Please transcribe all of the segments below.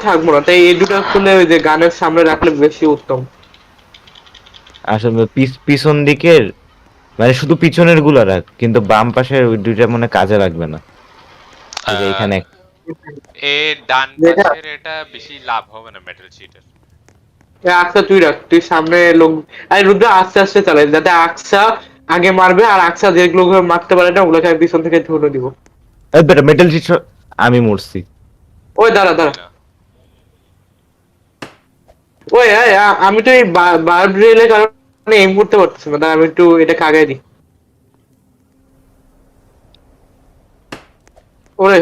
থাকবো না, তাই এই দুটো খুলে ওই যে গানের সামনে রাখলে বেশি উত্তম। আসলে পিছন দিকের মানে শুধু পিছনের গুলা রাখ, কিন্তু বাম পাশের ওই দুইটা মনে কাজে লাগবে না। এই যে আহ, এখানে এ ডান যেটা পাশের এটা বেশি লাভ হবে না মেটাল শিটের। আকসা তুই রাখ, তুই সামনে লোক। আরে রুদ্র আস্তে আস্তে চালাই, যাতে আকসা আগে মারবে, আর আকসা যেগুলো মারতে পারে না ওগুলোকে আমি পিছন থেকে ধরে দিব। Metal sheet. আমি মরছি। ওই দাঁড়া মরবি দাঁড়া, না। ওই আমি তো এই বার্ব রেলের কারণে এম করতে পারতেছি না, দাঁড়া আমি একটু এটাকে আগায় দিই। ওরে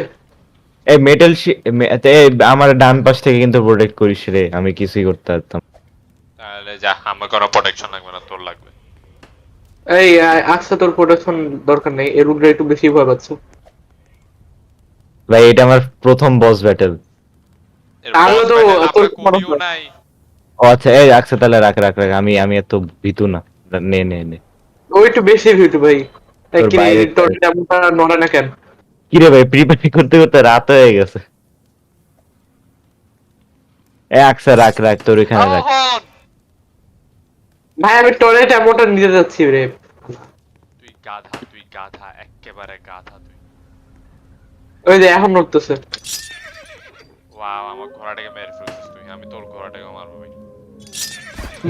এই মেটাল শিট আমার ডান পাশ থেকে কিন্তু প্রোটেক্ট করিস রে, আমি কিছুই করতে পারতাম। তাহলে যা, আমার কোনো প্রোটেকশন লাগবে না, তোর লাগবে। এই আকসা তোর প্রোটেকশন দরকার নেই, এই রুদ্র একটু বেশি ভয় পাচ্ছে। ভাই এটা আমার প্রথম বস ব্যাটেল। এর তাহলে বস তো ব্যাটেল তোর আমরা করিও নাই। ও আচ্ছা, এই আচ্ছা তাহলে রাখ রাখ রাখ, আমি এত ভীতু না। নে নে নে। ওই একটু বেশি ভিটু ভাই। তোর কি রে, বাইরে তোর তেমনটা নড়ে না কেন? কিরে ভাই, প্রিপেয়ার করতে করতে রাত হয়ে গেছে। আকসা রাখ রাখ, তোর এখানে রাখ। রোহন, ভাই আমি টয়লেট এমনটা নিতে যাচ্ছি রে। তুই গাধা, তুই গাধা, একেবারে গাধা তুই। ওই যে এখন নড়তেছে। ওয়াও, আমার ঘোড়াটাকে মেরে ফেলছিস তুই, আমি তোর ঘোড়াটাকে মারবো ভাই।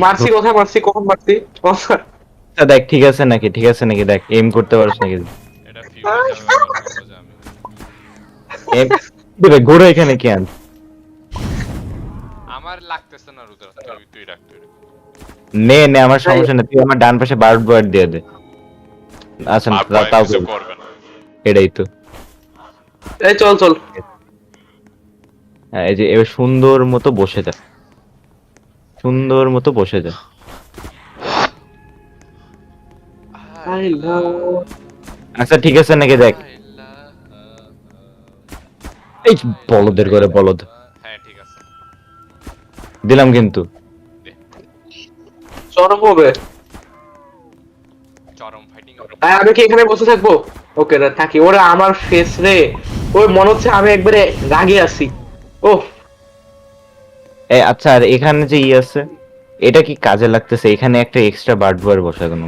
মারছি, কোথায় মারছি, কখন মারছি? আচ্ছা দেখ ঠিক আছে নাকি, ঠিক আছে নাকি, দেখ এম করতে পারছ নাকি। এটা ফিউল হিসাবে ব্যবহার করবো যে আমি। এম দেবে ঘোড়া এখানে কেন? আমার লাগতেছে না রুদ্র, তুই তুই রাখ, তুই রাখ। নে নে, আমার সমস্যা নেই, তুই আমার ডান পাশে বার্ড বয়ার দিয়ে দে। আচ্ছা বাপ ভয় তাও কিছু করবো। করবে না। এটাই তো। এই চল চল। হ্যাঁ, এই যে এবার সুন্দর মতো বসে যা, সুন্দর মতো বসে যা। I love আচ্ছা ঠিক আছে নাকি, দেখ এই বলদের করে বলদ হ্যাঁ ঠিক আছে। দিলাম কিন্তু। দে, চরম হবে। চরম ফাইটিং হবে। আমি কি এখানে বসে থাকবো? ওকে থাকি। ওরা আমার ফেস রে, ওই মনে হচ্ছে আমি একবারে রাগে আছি। ও আচ্ছা, আর এখানে যে আছে, এটা কি কাজে লাগতেছে? এখানে একটা এক্সট্রা বার্ড বয়ার বসানো।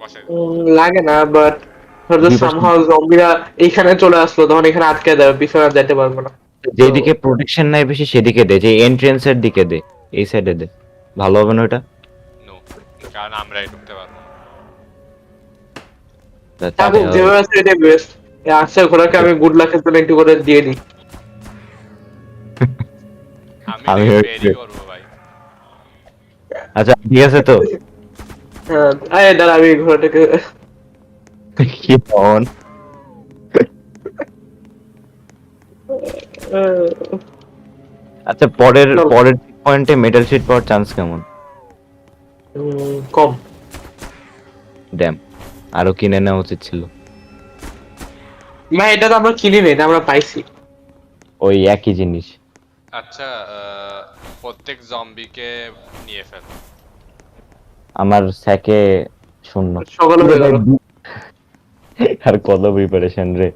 বসে দে। লাগে না, বাট হয়তো দুই পাশে সামহাউ জম্বিরা এইখানে চলে আসলো, তখন এখানে আটকে দেবে, পিছনে আর যেতে পারবো না। তো যেদিকে প্রোটেকশন নাই বেশি সেদিকে দে, যে এন্ট্রেন্স এর দিকে দে, এই সাইডে দে, ভালো হবে না ওটা? নো, কারণ আমরাই ঢুকতে পারবো না। তাহলে থাকুক, যেভাবে আছে এটাই বেস্ট। আচ্ছা ঘোড়াকে আমি গুড লাকের জন্য একটু করে দিয়ে দিই। আমি আমি এটাকে হচ্ছে- বেরি করবো ভাই। আচ্ছা ঠিক আছে তো। হ্যাঁ আরে দাঁড়া, আমি ঘোড়াটাকে কি ফোন? আচ্ছা পরের চল। পরের পয়েন্টে মেটাল শিট পাওয়ার চান্স কেমন? কম। ড্যাম, আরো কিনে নেওয়া উচিত ছিল। না এটা তো আমরা কিনি নাই, এটা আমরা পাইছি। ওই একই জিনিস। আচ্ছা, প্রত্যেক জম্বিকে নিয়ে ফেল। আমার স্যাকে শূন্য। সকালে হয়ে গেল। আর কত প্রিপারেশন রে।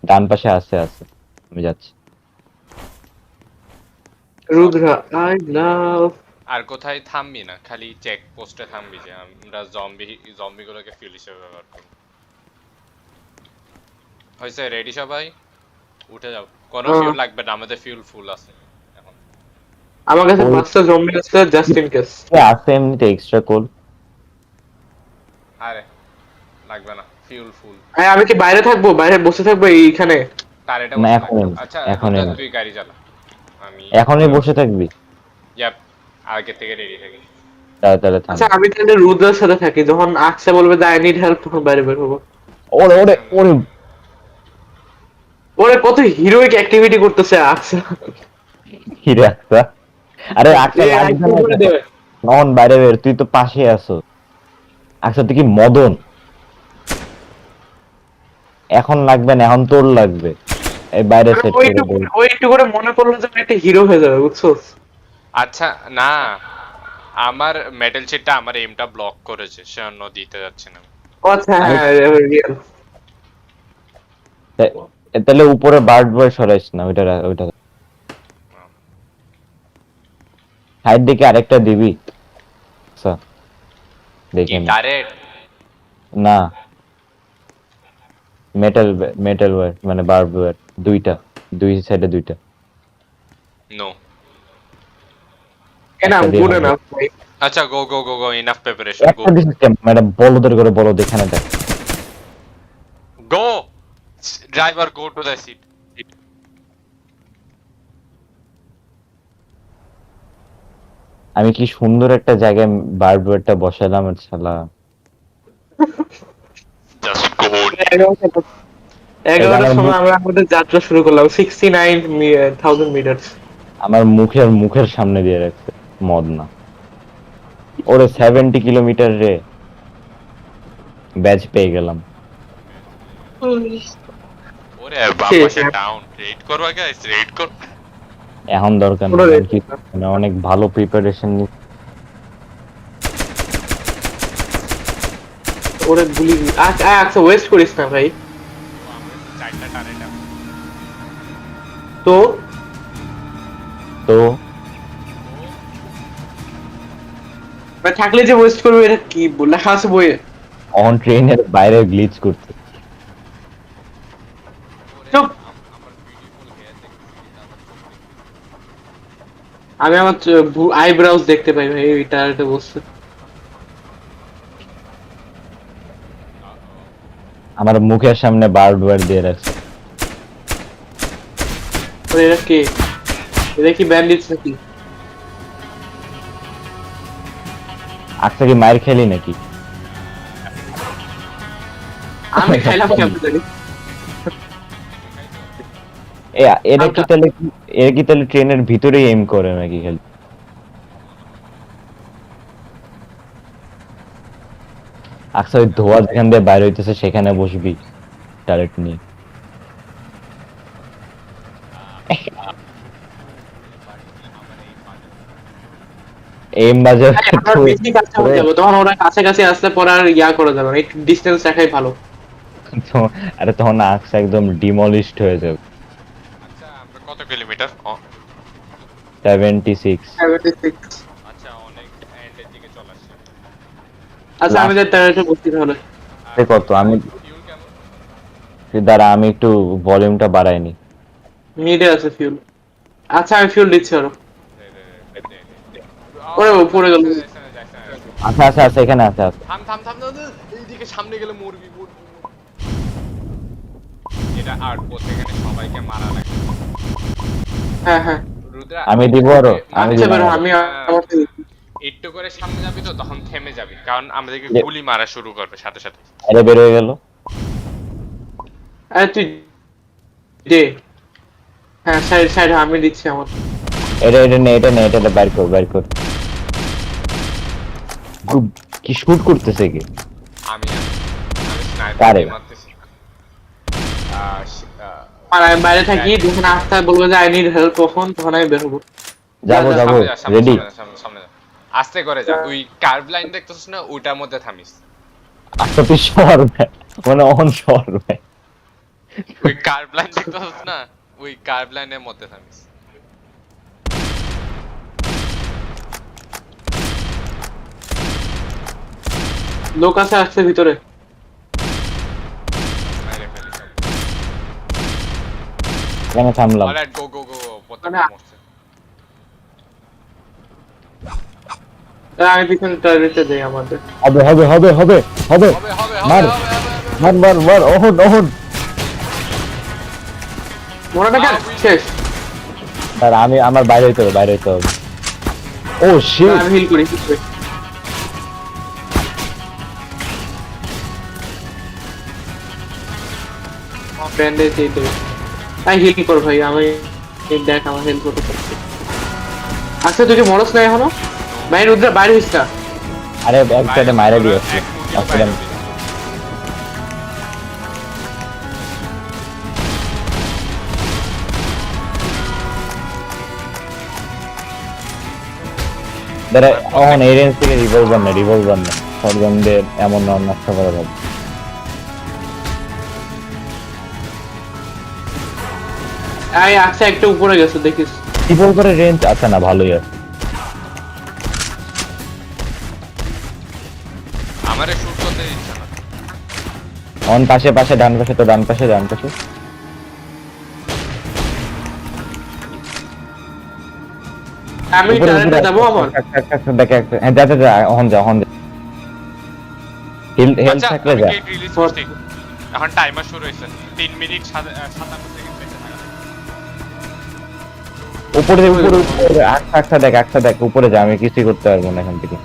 ডান পাশে আছে আছে, আমি যাচ্ছি। Rudra I love. আর কোথায় থামবি না, খালি চেক পোস্টে থামবি যে আমরা জম্বিগুলোকে ফিউল হিসেবে ব্যবহার করব। হয়েছে, রেডি সবাই? উঠে যাও, কোনো ফিউল লাগবে না, আমাদের ফিউল ফুল আছে এখন। আমার কাছে 5টা জম্বি আছে, জাস্ট ইন কেস। আছে এমনিতে এক্সট্রা কোল। আরে লাগবে না, ফিউল ফুল। আমি কি বাইরে থাকবো, বাইরে বসে থাকবো এইখানে? তার এটা না বসে এখন, থাকবে। আচ্ছা এখনই রুদ্র, না। তুই গাড়ি চালা, আমি এখনই বসে থাকবি? ইয়াপ, আগে থেকে রেডি থাকি। তাহলে থাম। আচ্ছা আমি তাহলে রুদ্রের সাথে থাকি, যখন আকসা বলবে যে আই নিড হেল্প তখন বাইরে বের হবো। ওরে ওরে ওরে, ওরে কত হিরোইক অ্যাক্টিভিটি করতেছে আকসা। কি রে আকসা? আরে আকসা এ লাগবে আইকিউ না করে তো। দেবে। নন বাইরে বের, তুই তো পাশে আছো। আকসা তুই কি মদন? এখন লাগবে না, এখন তোর লাগবে। এই বাইরে মানে সেট ওই করে একটু দে। ওই একটু করে মনে পড়লো যে আমি একটা হিরো হয়ে যাবে, বুঝছো? আচ্ছা না, আমার মেটাল শিটটা আমার এমটা ব্লক করেছে, সে অন্য দিতে যাচ্ছে না। ও আচ্ছা আমি হ্যাঁ রিয়েল। তাহলে উপরে বার্ড বয় সরাইস না, ওইটা সাইড দিকে আরেকটা দিবি। আচ্ছা দেখে নে। ডাইরেক্ট না, মেটাল ওয়্যার মানে বার্ড ওয়্যার দুই সাইডে দুইটা। নো। কেন একটা দিয়ে গুড হবে। এনাফ ভাই। আচ্ছা গো গো গো গো, ইনাফ প্রিপারেশন, গো একটা দিস ম্যাডাম, বলদের করে বলদ এখানে দেখ। Go, driver go to the seat. আমি কি সুন্দর একটা জায়গায় বার্ড ওয়্যারটা বসালাম, আর শালা জাস্ট গো। 11টার সময় আমরা আমাদের যাত্রা শুরু করলাম 69,000 মিটার। আমার মুখের সামনে দিয়ে রাখছে, মদ না ওরে 70 কিলোমিটার রে, ব্যাচ পেয়ে গেলাম। ওরে বাবা, টাউন রেড করবা গাইস, রেড কর। এখন দরকার পুরো নেই, রেড কি মানে অনেক ভালো প্রিপারেশন নি। ওরে গুলি আচ্ছা ওয়েস্ট করিস না ভাই। চারটা টানেটা তো তো ভাই থাকলে যে ওয়েস্ট করবে এটা কি লেখা আছে বইয়ে? অন ট্রেনের বাইরে গ্লিচ করতে। চুপ। আমি আমার আইব্রাউজ দেখতে পাই ভাই, এটা বলছে। আমার মুখের সামনে বার্ড ওয়্যার দিয়ে রাখছে। ওরে এটা কে? এটা কি ব্যান্ডিটস নাকি? আজকে কি মায়ের খেলি নাকি? আমি খাইলাম কেমন জানি। এরা কি তাহলে ট্রেনের ভিতরেই এম করে নাকি খালি? আচ্ছা ওই ধোয়া যেখান দিয়ে বাইরে হইতেছে সেখানে বসবি টার্রেট নিয়ে। এম বাজার আমরা বেশি কাছে হয়ে যাবো, তখন ওরা কাছাকাছি আসলে পরে আর ইয়া করা যাবে না, একটু ডিস্টেন্স রাখাই ভালো। আরে তখন আকসা একদম ডিমলিশড হয়ে যাবে। আচ্ছা আমরা কত কিলোমিটার? 76। 76। আচ্ছা অনেক এন্ডের দিকে চলে আসছে। আচ্ছা আমি টার্গেটে বসছি তাহলে। কত আমি ফিউল কেমন? দাঁড়া, আমি একটু ভলিউমটা বাড়াইনি। মিডে আছে ফিউল। আচ্ছা আমি ফিউল দিচ্ছি আরো। ওরে পড়ে গেল। আচ্ছা আচ্ছা আচ্ছা, এখানে আছে আছে। থাম থাম থাম থাম, এইদিকে সামনে গেলে মরবি। এটা আর্ট পোস্ট, এখানে সবাইকে মারা লাগে। হ্যাঁ রুদ্রা আমি দিব আরো, আমি আচ্ছা দিব বেরো, আরো। আমি আমাকে দিচ্ছি। একটু করে সামনে যাবি তো তখন থেমে যাবি, কারণ আমাদেরকে গুলি মারা শুরু করবে সাথে সাথে। আরে বের হয়ে গেল। আরে তুই দে। হ্যাঁ সাইড আমি দিচ্ছি আমার। এটা বাইর কর। কি শুট করতেছে কি? আমি স্নাইপার কারে? মারতেছি। আর আমি বাইরে থাকি, যখন আসতে বলবে যে আই নিড হেল্প, তখন আমি বের হবো। যাবো রেডি। সামনে যা, আস্তে করে যা। ওই কার্ভ লাইন দেখতেছিস না, ওইটার মধ্যে থামিস। আচ্ছা তুই সর ভাই, মানে অন সর ভাই। ওই কার্ভ লাইন দেখতেছিস না, ওই কার্ভ লাইনের মধ্যে থামিস। লোক আছে আসছে ভিতরে। মেরে ফেলি সব। কেন থামলাম? অলরাইট গো গো গো, প্রত্যেকটা মানে- মরছে। আমি পিছনে টার্গেটে দেই আমাদের। হবে হবে মার মার ওহন। মরাটা কেন শেষ? আর আমি আমার বাইরে হইতে হবে। ও শিট, আমি হিল করি। ব্যান্ডেজ এই দেবে। তাই হিল কর ভাই, আমি দেখ আমার হেল্প করতে পারছি। আচ্ছা তুই কি মরস না এখনো? ভাই রুদ্রা বাইরে হইস না। আরে এক সাইডে মাইরা দিয়েছে। এক মুটিও বাইরে হবি না। দাঁড়া, অহন এই রেঞ্জ থেকে রিভলভার না শটগান দিয়ে এমন নষ্ট করা যাবে। এই আছে একটা উপরে গেছে দেখিস। ট্রিপল করে রেঞ্জ আছে না, ভালোই আছে। আমারে শুট করতে দিচ্ছে না। অন পাশে পাশে ডান পাশে, তো ডান পাশে ডান পাশে। আমি উপরে টার্গেটে যাবো আমার। দেখ একটা, হ্যাঁ যা যা যা, অন যা অন যা। হেলথ আচ্ছা থাকলে আমি যা। গেট রিলিজ করছি। এখন টাইমার শুরু হয়েছে 3 মিনিট 57 সেকেন্ড বেঁচে থাকা। উপরে উপরে আচ্ছা দেখ উপরে যা, আমি কিছুই করতে পারবো না এখান থেকে।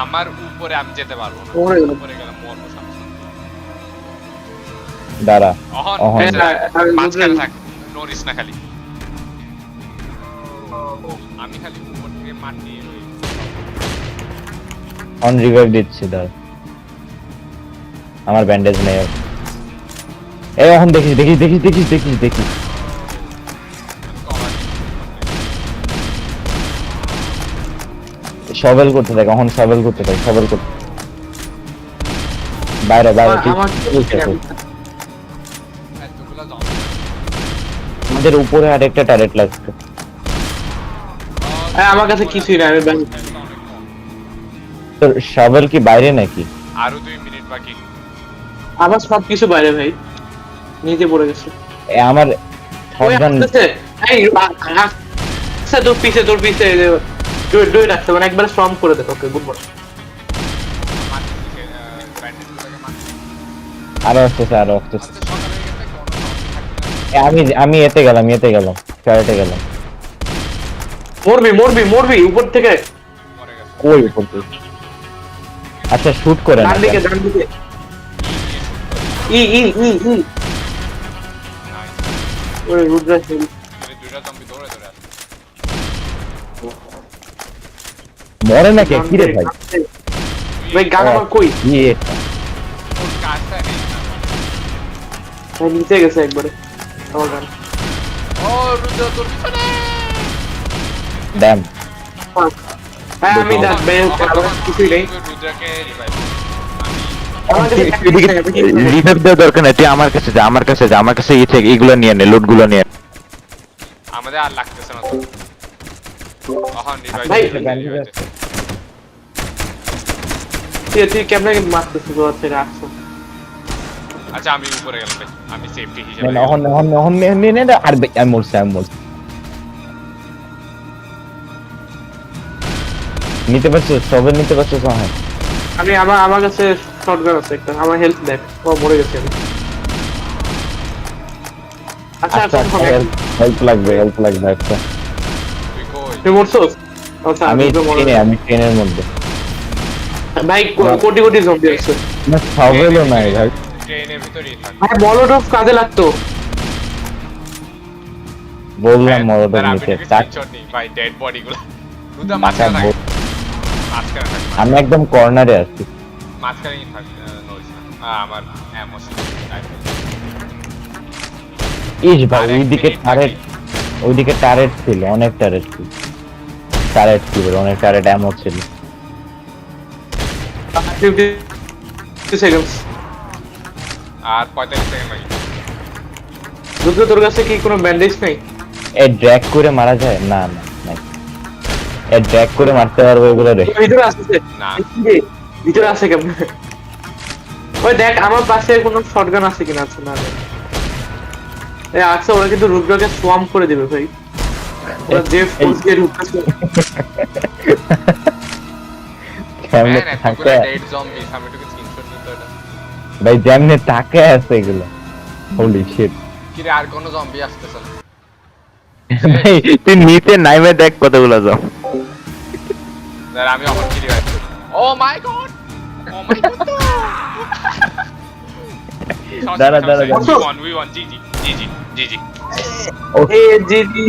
আমার উপরে আমি যেতে পারবো না। উপরে গেলাম। উপরে গেলাম মরবো সামনে। দাঁড়া অহন অহন হ্যাঁ, যা। মাঝখানে থাক, নড়িস না খালি। আমি খালি উপর থেকে মাটি রই। অন রিভাইভ দিচ্ছি দাঁড়া। আমার ব্যান্ডেজ নেই। এই এখন দেখিস। সবেল করতে দেখ, এখন সবেল করতে। বাইরে আমার এতগুলো জম্বি। আমাদের উপরে আরেকটা টারেট লাগছে। আমার কাছে কিছুই না, আমি ব্যাংক তোর সবেল কি বাইরে নাকি? আরো 2 মিনিট বাকি। আমার সব কিছু বাইরে ভাই, নিচে পড়ে গেছে। আমার ওই শটগান আসতেছে, এই আচ্ছা তোর পিছে দুই রাখতে মানে একবার স্ট্রং করে দে। Okay good morning. মারতেছে ব্যান্ডেজগুলোকে মারতেছে। আরো আসতেছে। আচ্ছা সকালে গেছে কোনো জম্বি থাকবে না। আমি এতে গেলাম টারেটে গেলাম। মরবি উপর থেকে। মরে গেছে। কই উপর থেকে? আচ্ছা শুট করে না। ডান দিকে ই নাইস। ওরে রুদ্রাক্ষ দুইটা জম্বি দৌড়ে আসছে। মরে নাকি কি রে ভাই? ভাই গান আমার কই? ইয়ে ওর কাজটা নেই না। ভাই নিচে গেছে একবারে আমার গান। ও রুদ্র তোর পিছনে। ড্যাম। হ্যাঁ আমি ডাক ভাই আমার কিছুই নেই। রুদ্রকে রিভাইভ। আমার কাছে রিভাইভ দেওয়ার দরকার নেই, তুই আমার কাছে যা, আমার কাছে এই থেকে এইগুলো নিয়ে নে, লুট গুলো নিয়ে নে। আমাদের আর লাগতেছে না তো। অহন রিভাইভ। ভাই, রিভাইভ। তুই কেমনে মারতেছিস তোর থেকে আসছো? আচ্ছা আমি উপরে গেলাম ভাই। আমি সেফটি হিসেবে না, গেলাম। অহন নে আর আমি মরছি। নিতে পারছিস সবে হ্যাঁ। আমি আমার কাছে শটগান আছে একটা, আমার হেলথ দেখ। ও মরে গেছে আমি। আচ্ছা আচ্ছা এখন হেল্প লাগবে একটা। তুই কই? তুই মরছস? আচ্ছা আমি আমি ট্রেনের মধ্যে। ভাই কোটি জম্বি আছে। না সবেলও নাই ভাই। ট্রেনের ভিতরেই থাক। ভাই মলোটভ কাজে লাগতো। বললাম মরদের আমি নিচে স্ক্রিনশট নেই ভাই ডেড বডি গুলো। রুদ্র মাঝখানে থাক। মাঝখানে থাক। আমি একদম কর্নারে আছি। মাঝখানেই থাক। নড়িস না। আমার অ্যামো ইস ভাই আরেক ওইদিকে মিনিট বাকি। টারেট ছিল, অনেক টারেট ছিল, অনেক টারেট এমন ছিল। 50 সেকেন্ডস। আর 45 সেকেন্ড বাকি। রুদ্র তোর কাছে কি কোনো ব্যান্ডেজ নাই? এ ড্র্যাগ করে মারা যায় না নাই। এ ড্র্যাগ করে মারতে পারবো এগুলো রে। ভিতরে আছে না। ভিতরে আছে কেমনে? ওই দেখ আমার পাশে কোনো শটগান আছে কিনা। আছে না? এই আচ্ছা ওরা কিন্তু রুদ্রকে সোয়াম করে দিবে ভাই। ওরা যে ফোর্স দিয়ে ঢুকতেছে। কেমনে ম্যান থাকে এতগুলো ডেড জম্বি আমি একটু স্ক্রিনশট নিতে এটা। ভাই, যেমনে তাকে আছে এগুলো। হোলি শিট। কি রে আর কোন জম্বি আসতেছে না? ভাই তুই নিচে নাইমে দেখ কতগুলো যাও। দাঁড়া আমি অহন কি রিভাইভ করি। ও মাই গড। ও মাই গড। দাঁড়া। We won GG. A G G